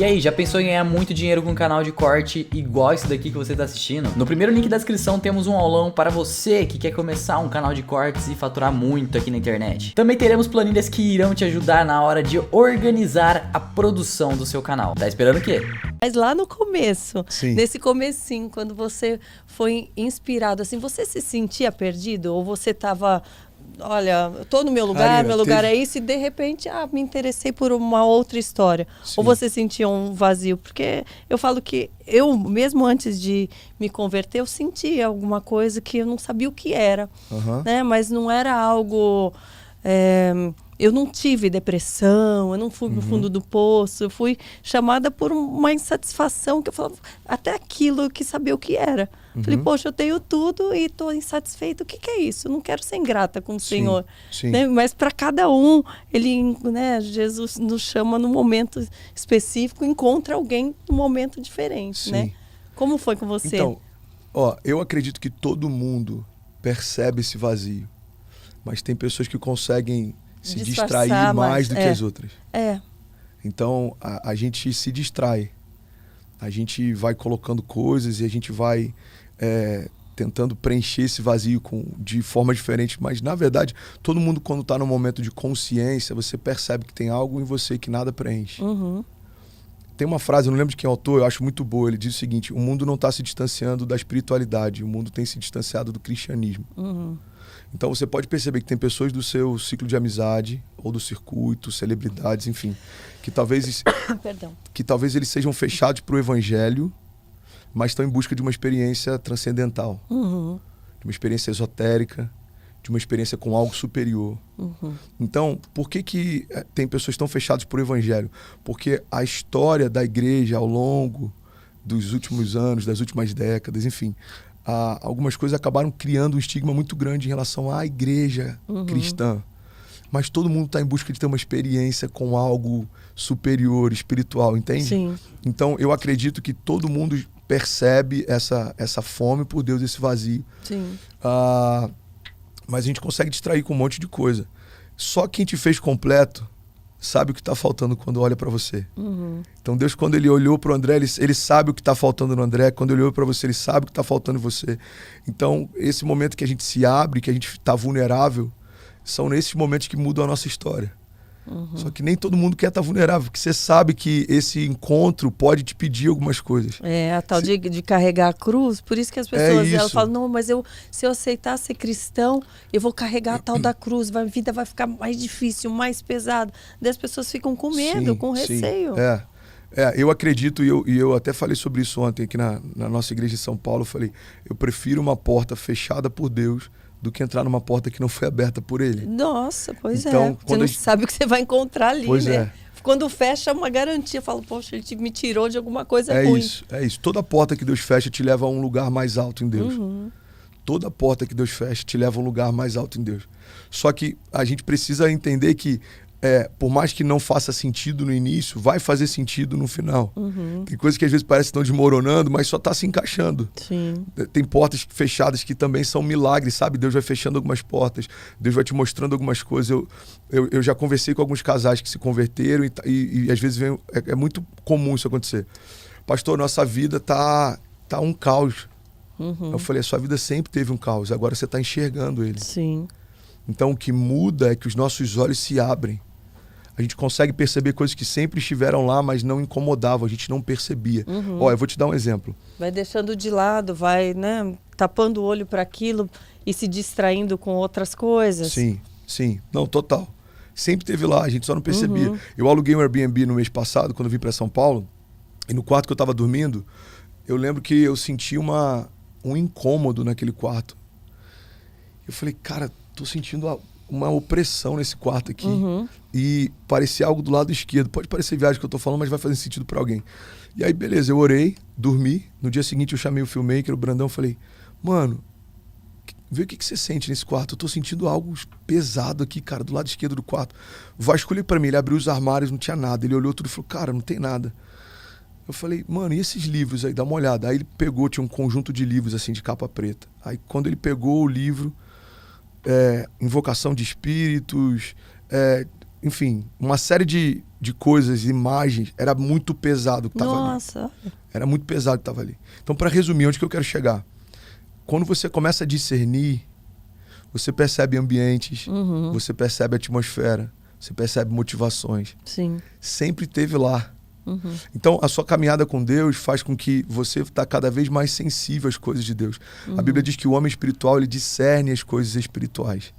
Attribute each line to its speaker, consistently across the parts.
Speaker 1: E aí, já pensou em ganhar muito dinheiro com um canal de corte igual esse daqui que você tá assistindo? No primeiro link da descrição temos um aulão para você que quer começar um canal de cortes e faturar muito aqui na internet. Também teremos planilhas que irão te ajudar na hora de organizar a produção do seu canal. Tá esperando o quê?
Speaker 2: Mas lá no começo,
Speaker 3: Sim.
Speaker 2: nesse comecinho, quando você foi inspirado, assim, você se sentia perdido? Ou você tava, olha, eu tô no meu lugar,
Speaker 3: Karina,
Speaker 2: meu lugar é isso, e de repente, me interessei por uma outra história.
Speaker 3: Sim.
Speaker 2: Ou você sentia um vazio? Porque eu falo que eu, mesmo antes de me converter, eu sentia alguma coisa que eu não sabia o que era, né? Mas não era algo... eu não tive depressão, eu não fui pro fundo do poço, eu fui chamada por uma insatisfação que eu falava, até aquilo eu quis saber o que era. Falei, poxa, eu tenho tudo e estou insatisfeito, o que é isso? Eu não quero ser ingrata com o Senhor.
Speaker 3: Sim.
Speaker 2: Né? Mas para cada um, Jesus nos chama num momento específico, encontra alguém num momento diferente,
Speaker 3: Sim.
Speaker 2: né? Como foi com você?
Speaker 3: Então, eu acredito que todo mundo percebe esse vazio, mas tem pessoas que conseguem se distrair mais do que as outras. Então, a gente se distrai. A gente vai colocando coisas e a gente vai tentando preencher esse vazio de forma diferente. Mas, na verdade, todo mundo, quando está num momento de consciência, você percebe que tem algo em você que nada preenche. Tem uma frase, eu não lembro de quem é o autor, eu acho muito boa. Ele diz o seguinte: o mundo não está se distanciando da espiritualidade, o mundo tem se distanciado do cristianismo. Então você pode perceber que tem pessoas do seu ciclo de amizade ou do circuito, celebridades, enfim, que talvez eles sejam fechados para o evangelho, mas estão em busca de uma experiência transcendental, de uma experiência esotérica, de uma experiência com algo superior. Então, por que tem pessoas tão fechadas para o evangelho? Porque a história da igreja ao longo dos últimos anos, das últimas décadas, enfim, algumas coisas acabaram criando um estigma muito grande em relação à igreja cristã. Mas todo mundo está em busca de ter uma experiência com algo superior, espiritual, entende?
Speaker 2: Sim.
Speaker 3: Então, eu acredito que todo mundo percebe essa fome por Deus, esse vazio.
Speaker 2: Sim.
Speaker 3: Mas a gente consegue distrair com um monte de coisa. Só quem te fez completo sabe o que está faltando quando olha para você. Então Deus, quando ele olhou para o André, ele sabe o que está faltando no André. Quando ele olhou para você, ele sabe o que está faltando em você. Então esse momento que a gente se abre, que a gente está vulnerável, são nesses momentos que mudam a nossa história. Só que nem todo mundo quer estar vulnerável, porque você sabe que esse encontro pode te pedir algumas coisas.
Speaker 2: A tal de carregar a cruz, por isso que as pessoas elas falam, não, mas se eu aceitar ser cristão, eu vou carregar a tal da cruz, a vida vai ficar mais difícil, mais pesada. Daí as pessoas ficam com medo, com receio.
Speaker 3: Eu acredito, e eu até falei sobre isso ontem aqui na nossa igreja de São Paulo, eu falei, eu prefiro uma porta fechada por Deus do que entrar numa porta que não foi aberta por ele.
Speaker 2: Nossa, pois
Speaker 3: então,
Speaker 2: Você não sabe o que você vai encontrar ali, né?
Speaker 3: Quando
Speaker 2: fecha uma garantia, fala, poxa, ele me tirou de alguma coisa ruim.
Speaker 3: É isso. Toda porta que Deus fecha te leva a um lugar mais alto em Deus. Toda porta que Deus fecha te leva a um lugar mais alto em Deus. Só que a gente precisa entender que por mais que não faça sentido no início, vai fazer sentido no final. Tem coisas que às vezes parecem que estão desmoronando, mas só está se encaixando.
Speaker 2: Sim.
Speaker 3: Tem portas fechadas que também são milagres, sabe? Deus vai fechando algumas portas, Deus vai te mostrando algumas coisas. Eu já conversei com alguns casais que se converteram e às vezes é muito comum isso acontecer. Pastor, nossa vida tá um caos. Eu falei, a sua vida sempre teve um caos, agora você está enxergando ele.
Speaker 2: Sim.
Speaker 3: Então o que muda é que os nossos olhos se abrem. A gente consegue perceber coisas que sempre estiveram lá, mas não incomodavam, a gente não percebia. Eu vou te dar um exemplo.
Speaker 2: Vai deixando de lado, vai, tapando o olho para aquilo e se distraindo com outras coisas.
Speaker 3: Sim. Não, total. Sempre teve lá, a gente só não percebia. Eu aluguei um Airbnb no mês passado, quando eu vim para São Paulo, e no quarto que eu estava dormindo, eu lembro que eu senti um incômodo naquele quarto. Eu falei, cara, tô sentindo uma opressão nesse quarto aqui. E parecia algo do lado esquerdo. Pode parecer viagem que eu tô falando, mas vai fazer sentido para alguém. E aí, beleza, eu orei, dormi. No dia seguinte eu chamei o filmmaker, o Brandão, falei, mano, vê o que você sente nesse quarto. Eu tô sentindo algo pesado aqui, cara, do lado esquerdo do quarto. Vasculhei pra mim, ele abriu os armários, não tinha nada. Ele olhou tudo e falou, cara, não tem nada. Eu falei, mano, e esses livros aí? Dá uma olhada. Aí ele pegou, tinha um conjunto de livros assim, de capa preta. Aí quando ele pegou o livro, invocação de espíritos, enfim, uma série de coisas, imagens, era muito pesado que estava ali.
Speaker 2: Nossa.
Speaker 3: Era muito pesado que estava ali. Então, para resumir, onde que eu quero chegar? Quando você começa a discernir, você percebe ambientes, você percebe atmosfera, você percebe motivações.
Speaker 2: Sim.
Speaker 3: Sempre esteve lá. Então, a sua caminhada com Deus faz com que você está cada vez mais sensível às coisas de Deus. A Bíblia diz que o homem espiritual, ele discerne as coisas espirituais.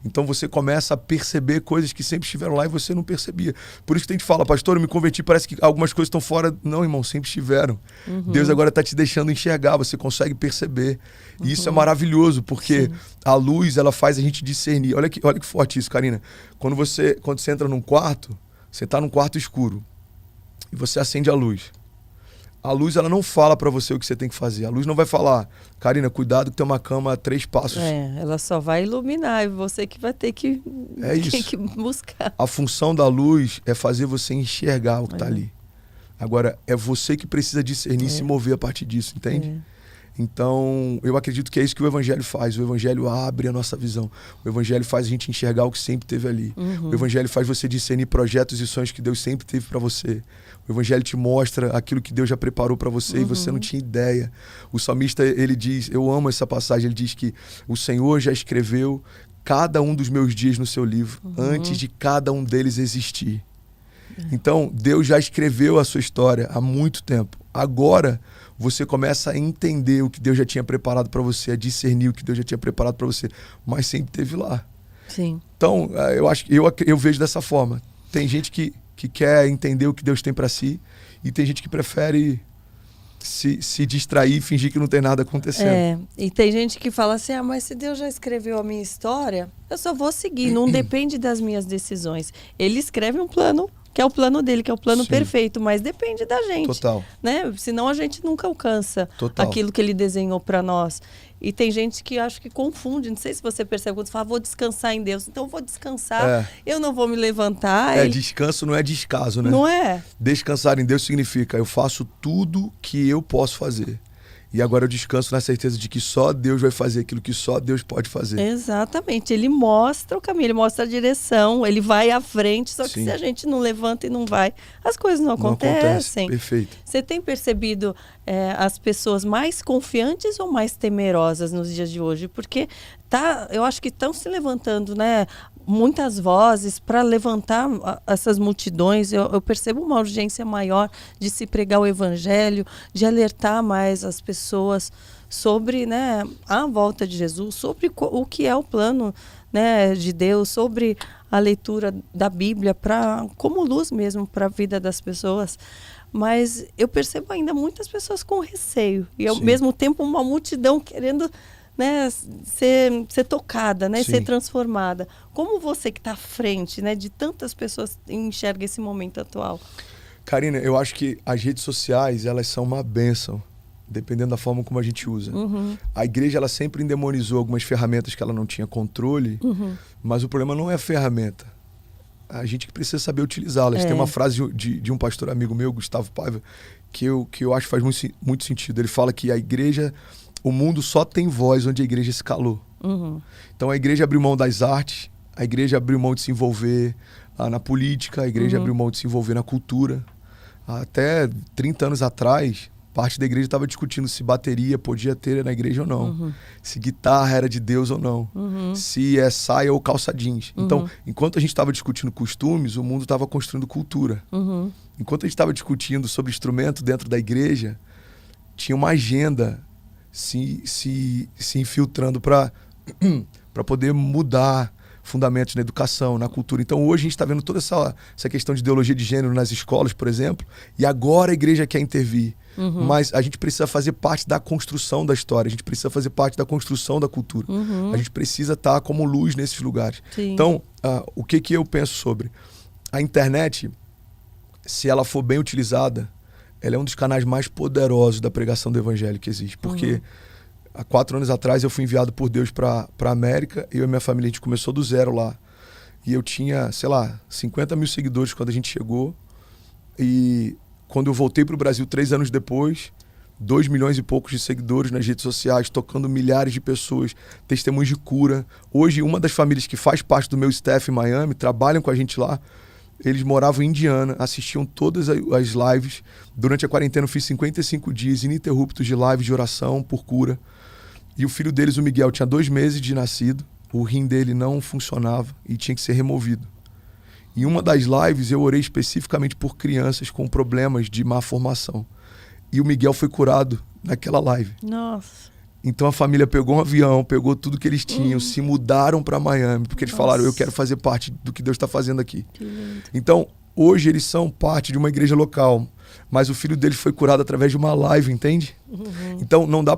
Speaker 3: Então você começa a perceber coisas que sempre estiveram lá e você não percebia. Por isso que a gente fala, pastor, eu me converti, parece que algumas coisas estão fora. Não, irmão, sempre estiveram. Deus agora está te deixando enxergar, você consegue perceber. E isso é maravilhoso, porque a luz, ela faz a gente discernir. Olha que forte isso, Karina. Quando você entra num quarto, você está num quarto escuro e você acende a luz. A luz, ela não fala para você o que você tem que fazer. A luz não vai falar, Karina, cuidado que tem uma cama a 3 passos.
Speaker 2: Ela só vai iluminar e você que vai ter que, que buscar.
Speaker 3: A função da luz é fazer você enxergar o que está ali. Agora, é você que precisa discernir e se mover a partir disso, entende? Então, eu acredito que é isso que o Evangelho faz. O Evangelho abre a nossa visão. O Evangelho faz a gente enxergar o que sempre teve ali. O Evangelho faz você discernir projetos e sonhos que Deus sempre teve para você. O Evangelho te mostra aquilo que Deus já preparou para você e você não tinha ideia. O salmista, ele diz, eu amo essa passagem, ele diz que o Senhor já escreveu cada um dos meus dias no seu livro, antes de cada um deles existir. Então, Deus já escreveu a sua história há muito tempo. Agora, você começa a entender o que Deus já tinha preparado para você, a discernir o que Deus já tinha preparado para você, mas sempre esteve lá.
Speaker 2: Sim.
Speaker 3: Então, eu vejo dessa forma. Tem gente que quer entender o que Deus tem para si e tem gente que prefere se distrair e fingir que não tem nada acontecendo.
Speaker 2: E tem gente que fala assim, mas se Deus já escreveu a minha história, eu só vou seguir, não depende das minhas decisões. Ele escreve um plano, que é o plano dele, que é o plano perfeito, mas depende da gente.
Speaker 3: Total.
Speaker 2: Né? Senão a gente nunca alcança aquilo que ele desenhou para nós. E tem gente que acho que confunde, não sei se você percebe, quando você fala, vou descansar em Deus, então eu vou descansar, eu não vou me levantar.
Speaker 3: Descanso não é descaso, né?
Speaker 2: Não é?
Speaker 3: Descansar em Deus significa, eu faço tudo que eu posso fazer. E agora eu descanso na certeza de que só Deus vai fazer aquilo que só Deus pode fazer.
Speaker 2: Exatamente. Ele mostra o caminho, ele mostra a direção, ele vai à frente, só que se a gente não levanta e não vai, as coisas não acontecem.
Speaker 3: Perfeito.
Speaker 2: Você tem percebido as pessoas mais confiantes ou mais temerosas nos dias de hoje? Porque eu acho que estão se levantando, né? Muitas vozes para levantar essas multidões. Eu percebo uma urgência maior de se pregar o evangelho, de alertar mais as pessoas sobre, né, a volta de Jesus, sobre o que é o plano, né, de Deus, sobre a leitura da Bíblia como luz mesmo para a vida das pessoas. Mas eu percebo ainda muitas pessoas com receio e ao mesmo tempo uma multidão querendo, né, ser tocada, né, ser transformada. Como você que está à frente, né, de tantas pessoas enxerga esse momento atual?
Speaker 3: Karina, eu acho que as redes sociais, elas são uma bênção, dependendo da forma como a gente usa. A igreja, ela sempre endemonizou algumas ferramentas que ela não tinha controle, mas o problema não é a ferramenta. A gente que precisa saber utilizá-las. Tem uma frase de um pastor amigo meu, Gustavo Paiva, que eu acho que faz muito sentido. Ele fala que a igreja... O mundo só tem voz onde a igreja se calou. Então a igreja abriu mão das artes, a igreja abriu mão de se envolver na política, a igreja abriu mão de se envolver na cultura. Até 30 anos atrás, parte da igreja estava discutindo se bateria podia ter na igreja ou não. Se guitarra era de Deus ou não. Se é saia ou calça jeans. Então, enquanto a gente estava discutindo costumes, o mundo estava construindo cultura. Enquanto a gente estava discutindo sobre instrumento dentro da igreja, tinha uma agenda se infiltrando para poder mudar fundamentos na educação, na cultura. Então hoje a gente está vendo toda essa questão de ideologia de gênero nas escolas, por exemplo, e agora a igreja quer intervir. Mas a gente precisa fazer parte da construção da história, a gente precisa fazer parte da construção da cultura. A gente precisa estar como luz nesses lugares. Então, o que eu penso sobre? A internet, se ela for bem utilizada, ela é um dos canais mais poderosos da pregação do evangelho que existe. Porque há 4 anos atrás eu fui enviado por Deus para a América. Eu e minha família, a gente começou do zero lá. E eu tinha, 50 mil seguidores quando a gente chegou. E quando eu voltei para o Brasil 3 anos depois, 2 milhões e poucos de seguidores nas redes sociais, tocando milhares de pessoas, testemunhos de cura. Hoje, uma das famílias que faz parte do meu staff em Miami, trabalham com a gente lá, eles moravam em Indiana, assistiam todas as lives. Durante a quarentena eu fiz 55 dias ininterruptos de lives de oração por cura. E o filho deles, o Miguel, tinha 2 meses de nascido, o rim dele não funcionava e tinha que ser removido. Em uma das lives eu orei especificamente por crianças com problemas de má formação. E o Miguel foi curado naquela live.
Speaker 2: Nossa.
Speaker 3: Então a família pegou um avião, pegou tudo que eles tinham, se mudaram para Miami, porque eles falaram, eu quero fazer parte do que Deus está fazendo aqui.
Speaker 2: Que lindo.
Speaker 3: Então, hoje eles são parte de uma igreja local, mas o filho deles foi curado através de uma live, entende? Então não dá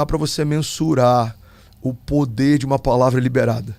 Speaker 3: para você mensurar o poder de uma palavra liberada.